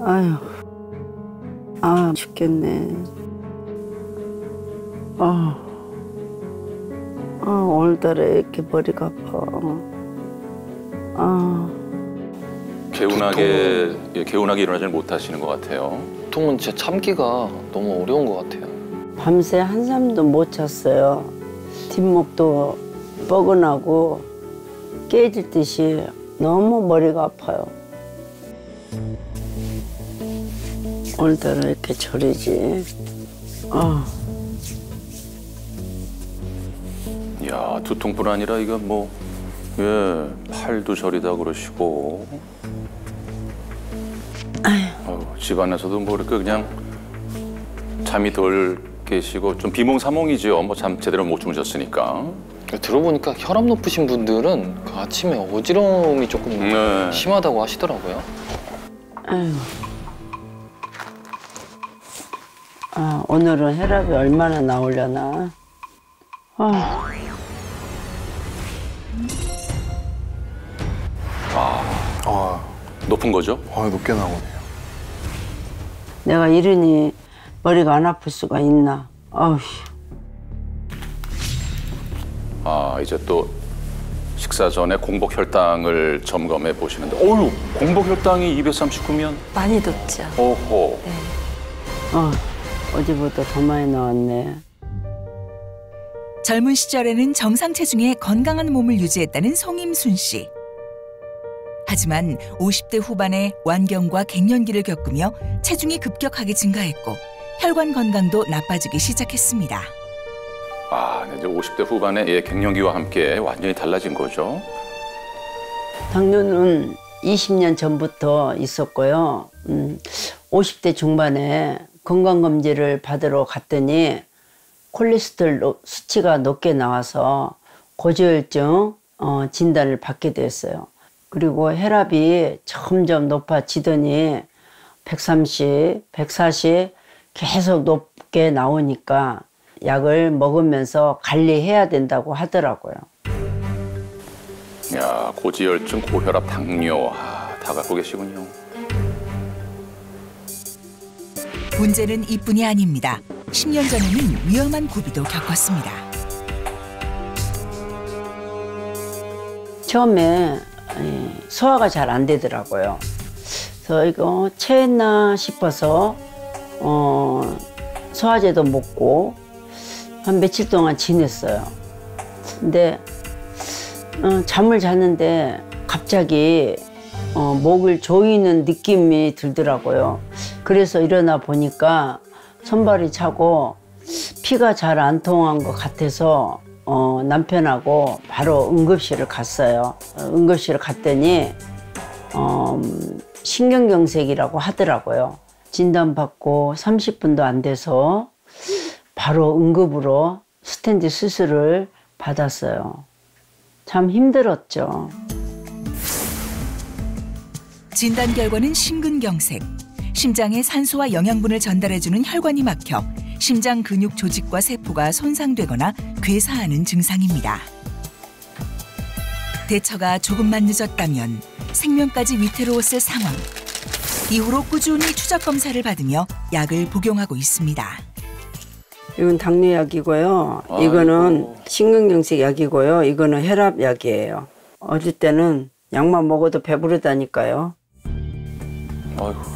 아유, 죽겠네. 오늘따라 이렇게 머리가 아파. 개운하게 일어나지는 못하시는 것 같아요. 보통은 진짜 참기가 너무 어려운 것 같아요. 밤새 한잠도 못 잤어요. 뒷목도 뻐근하고 깨질 듯이 너무 머리가 아파요. 오늘따라 이렇게 저리지. 이야, 두통뿐 아니라 이거 뭐, 팔도 저리다 그러시고. 집안에서도 뭐 이렇게 그냥 잠이 덜 깨시고 좀 비몽사몽이죠. 뭐 잠 제대로 못 주무셨으니까. 들어보니까 혈압 높으신 분들은 그 아침에 어지러움이 조금 심하다고 하시더라고요. 오늘은 혈압이 얼마나 나오려나. 높은 거죠? 높게 나오네요. 내가 이러니 머리가 안 아플 수가 있나. 이제 또 식사 전에 공복 혈당을 점검해 보시는데, 공복 혈당이 239면 많이 높죠. 오호. 네. 어제보다 더 많이 나왔네. 젊은 시절에는 정상 체중에 건강한 몸을 유지했다는 송임순 씨. 하지만 50대 후반에 완경과 갱년기를 겪으며 체중이 급격하게 증가했고 혈관 건강도 나빠지기 시작했습니다. 이제 50대 후반에 갱년기와 함께 완전히 달라진 거죠. 당뇨는 20년 전부터 있었고요. 50대 중반에 건강검진을 받으러 갔더니 콜레스테롤 수치가 높게 나와서 고지혈증 진단을 받게 됐어요. 그리고 혈압이 점점 높아지더니 130, 140 계속 높게 나오니까 약을 먹으면서 관리해야 된다고 하더라고요. 야, 고지혈증, 고혈압, 당뇨 다 갖고 계시군요. 문제는 이뿐이 아닙니다. 10년 전에는 위험한 고비도 겪었습니다. 처음에 소화가 잘 안 되더라고요. 그래서 이거 체했나 싶어서 소화제도 먹고 한 며칠 동안 지냈어요. 근데 잠을 잤는데 갑자기 목을 조이는 느낌이 들더라고요. 그래서 일어나 보니까 손발이 차고 피가 잘 안 통한 것 같아서 남편하고 바로 응급실을 갔어요. 응급실을 갔더니 신경경색이라고 하더라고요. 진단받고 30분도 안 돼서 바로 응급으로 스텐트 수술을 받았어요. 참 힘들었죠. 진단 결과는 심근경색. 심장에 산소와 영양분을 전달해주는 혈관이 막혀 심장 근육 조직과 세포가 손상되거나 괴사하는 증상입니다. 대처가 조금만 늦었다면 생명까지 위태로웠을 상황. 이후로 꾸준히 추적 검사를 받으며 약을 복용하고 있습니다. 이건 당뇨약이고요. 이거는 심근경색 약이고요. 이거는 혈압약이에요. 어릴 때는 약만 먹어도 배부르다니까요.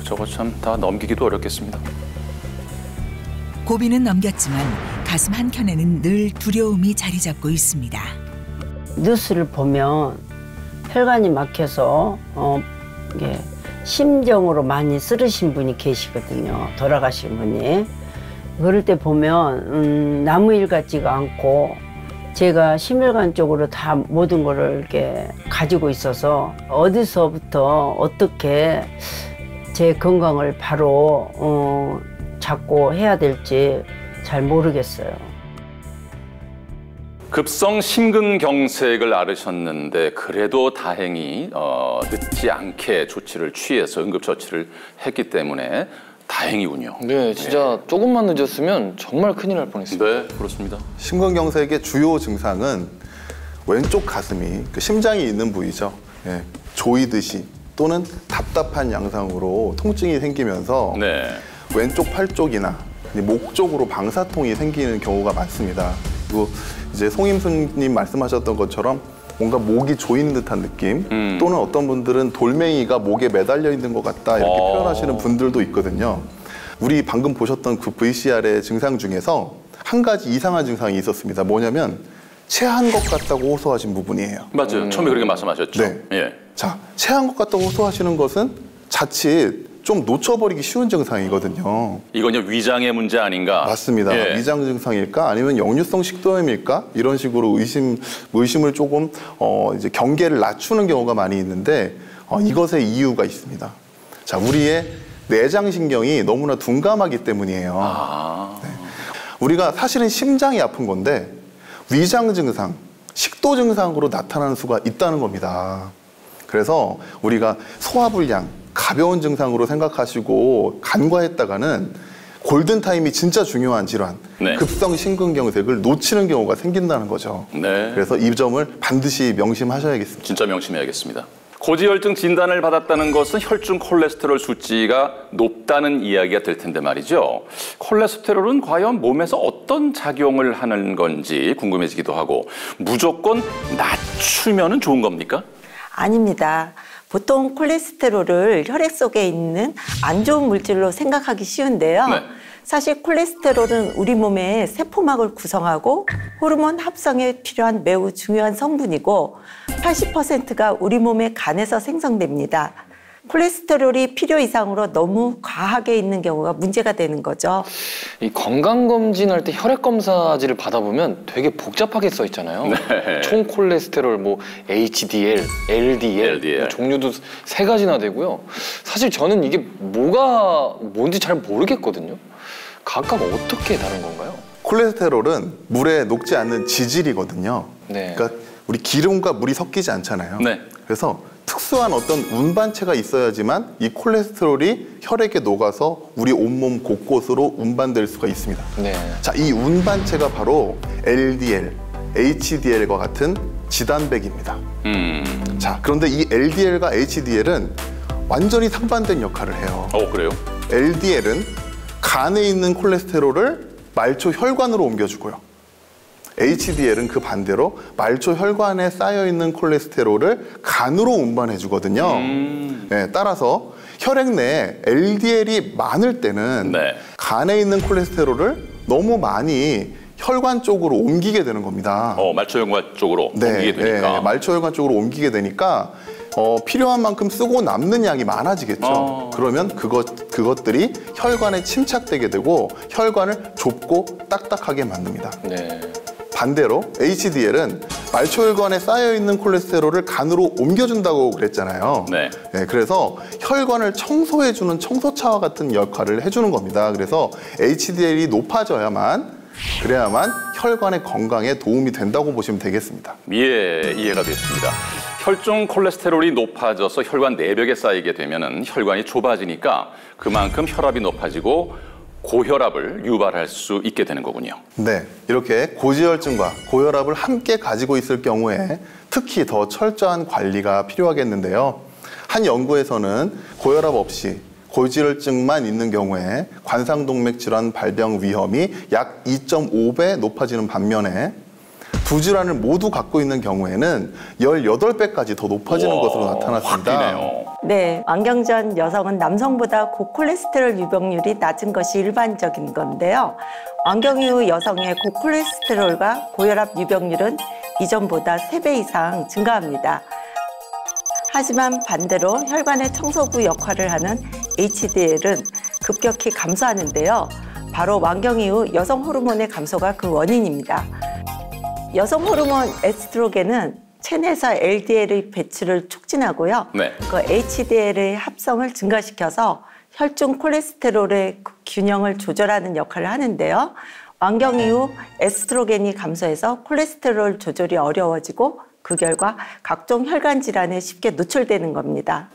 저거 참 다 넘기기도 어렵겠습니다. 고비는 넘겼지만 가슴 한켠에는 늘 두려움이 자리 잡고 있습니다. 뉴스를 보면 혈관이 막혀서 이게 심정으로 많이 쓰러신 분이 계시거든요. 돌아가신 분이. 그럴 때 보면 남의 일 같지가 않고 제가 심혈관 쪽으로 다 모든 거를 이렇게 가지고 있어서 어디서부터 어떻게 제 건강을 바로 잡고 해야 될지 잘 모르겠어요. 급성 심근경색을 앓으셨는데 그래도 다행히 늦지 않게 조치를 취해서 응급처치를 했기 때문에 다행이군요. 네, 진짜 조금만 늦었으면 정말 큰일 날 뻔했습니다. 네, 그렇습니다. 심근경색의 주요 증상은 왼쪽 가슴이 심장이 있는 부위죠. 조이듯이 또는 답답한 양상으로 통증이 생기면서 네. 왼쪽 팔 쪽이나 목 쪽으로 방사통이 생기는 경우가 많습니다. 그리고 이제 송임수님 말씀하셨던 것처럼 뭔가 목이 조이는 듯한 느낌 또는 어떤 분들은 돌멩이가 목에 매달려 있는 것 같다 이렇게 표현하시는 분들도 있거든요. 우리 방금 보셨던 그 VCR의 증상 중에서 한 가지 이상한 증상이 있었습니다. 뭐냐면 체한 것 같다고 호소하신 부분이에요. 맞아요. 처음에 그렇게 말씀하셨죠. 네. 예. 자, 체한 것 같다고 호소하시는 것은 자칫 좀 놓쳐버리기 쉬운 증상이거든요. 이건 위장의 문제 아닌가? 맞습니다. 예. 위장 증상일까 아니면 역류성 식도염일까 이런 식으로 의심을 조금 이제 경계를 낮추는 경우가 많이 있는데 이것의 이유가 있습니다. 자, 우리의 내장 신경이 너무나 둔감하기 때문이에요. 네. 우리가 사실은 심장이 아픈 건데 위장 증상, 식도 증상으로 나타나는 수가 있다는 겁니다. 그래서 우리가 소화불량 가벼운 증상으로 생각하시고 간과했다가는 골든타임이 진짜 중요한 질환, 네. 급성 심근경색을 놓치는 경우가 생긴다는 거죠. 네. 그래서 이 점을 반드시 명심하셔야겠습니다. 진짜 명심해야겠습니다. 고지혈증 진단을 받았다는 것은 혈중 콜레스테롤 수치가 높다는 이야기가 될 텐데 말이죠. 콜레스테롤은 과연 몸에서 어떤 작용을 하는 건지 궁금해지기도 하고 무조건 낮추면 좋은 겁니까? 아닙니다. 보통 콜레스테롤을 혈액 속에 있는 안 좋은 물질로 생각하기 쉬운데요. 네. 사실 콜레스테롤은 우리 몸의 세포막을 구성하고 호르몬 합성에 필요한 매우 중요한 성분이고 80%가 우리 몸의 간에서 생성됩니다. 콜레스테롤이 필요 이상으로 너무 과하게 있는 경우가 문제가 되는 거죠. 이 건강검진할 때 혈액검사지를 받아보면 되게 복잡하게 써 있잖아요. 네. 총 콜레스테롤, 뭐 HDL, LDL, 뭐 종류도 3가지나 되고요. 사실 저는 이게 뭐가 뭔지 잘 모르겠거든요. 각각 어떻게 다른 건가요? 콜레스테롤은 물에 녹지 않는 지질이거든요. 네. 그러니까 우리 기름과 물이 섞이지 않잖아요. 네. 그래서 특수한 어떤 운반체가 있어야지만 이 콜레스테롤이 혈액에 녹아서 우리 온몸 곳곳으로 운반될 수가 있습니다. 네. 자, 이 운반체가 바로 LDL, HDL과 같은 지단백입니다. 자, 그런데 이 LDL과 HDL은 완전히 상반된 역할을 해요. 그래요? LDL은 간에 있는 콜레스테롤을 말초 혈관으로 옮겨주고요. HDL은 그 반대로 말초 혈관에 쌓여있는 콜레스테롤을 간으로 운반해주거든요. 네, 따라서 혈액 내에 LDL이 많을 때는 네. 간에 있는 콜레스테롤을 너무 많이 혈관 쪽으로 옮기게 되는 겁니다. 말초혈관 쪽으로 옮기게 되니까. 네, 말초혈관 쪽으로 옮기게 되니까 필요한 만큼 쓰고 남는 양이 많아지겠죠. 그러면 그것들이 혈관에 침착되게 되고 혈관을 좁고 딱딱하게 만듭니다. 네. 반대로 HDL은 말초혈관에 쌓여있는 콜레스테롤을 간으로 옮겨준다고 그랬잖아요. 네. 네, 그래서 혈관을 청소해주는 청소차와 같은 역할을 해주는 겁니다. 그래서 HDL이 그래야만 혈관의 건강에 도움이 된다고 보시면 되겠습니다. 예, 이해가 됐습니다. 혈중 콜레스테롤이 높아져서 혈관 내벽에 쌓이게 되면은 혈관이 좁아지니까 그만큼 혈압이 높아지고 고혈압을 유발할 수 있게 되는 거군요. 네, 이렇게 고지혈증과 고혈압을 함께 가지고 있을 경우에 특히 더 철저한 관리가 필요하겠는데요. 한 연구에서는 고혈압 없이 고지혈증만 있는 경우에 관상동맥 질환 발병 위험이 약 2.5배 높아지는 반면에 두 질환을 모두 갖고 있는 경우에는 18배까지 더 높아지는 것으로 나타났습니다. 확 뛰네요. 네, 완경 전 여성은 남성보다 고콜레스테롤 유병률이 낮은 것이 일반적인 건데요. 완경 이후 여성의 고콜레스테롤과 고혈압 유병률은 이전보다 3배 이상 증가합니다. 하지만 반대로 혈관의 청소부 역할을 하는 HDL은 급격히 감소하는데요. 바로 완경 이후 여성 호르몬의 감소가 그 원인입니다. 여성 호르몬 에스트로겐은 체내에서 LDL의 배출을 촉진하고요. 네. 그 HDL의 합성을 증가시켜서 혈중 콜레스테롤의 균형을 조절하는 역할을 하는데요. 완경 이후 에스트로겐이 감소해서 콜레스테롤 조절이 어려워지고 그 결과 각종 혈관 질환에 쉽게 노출되는 겁니다.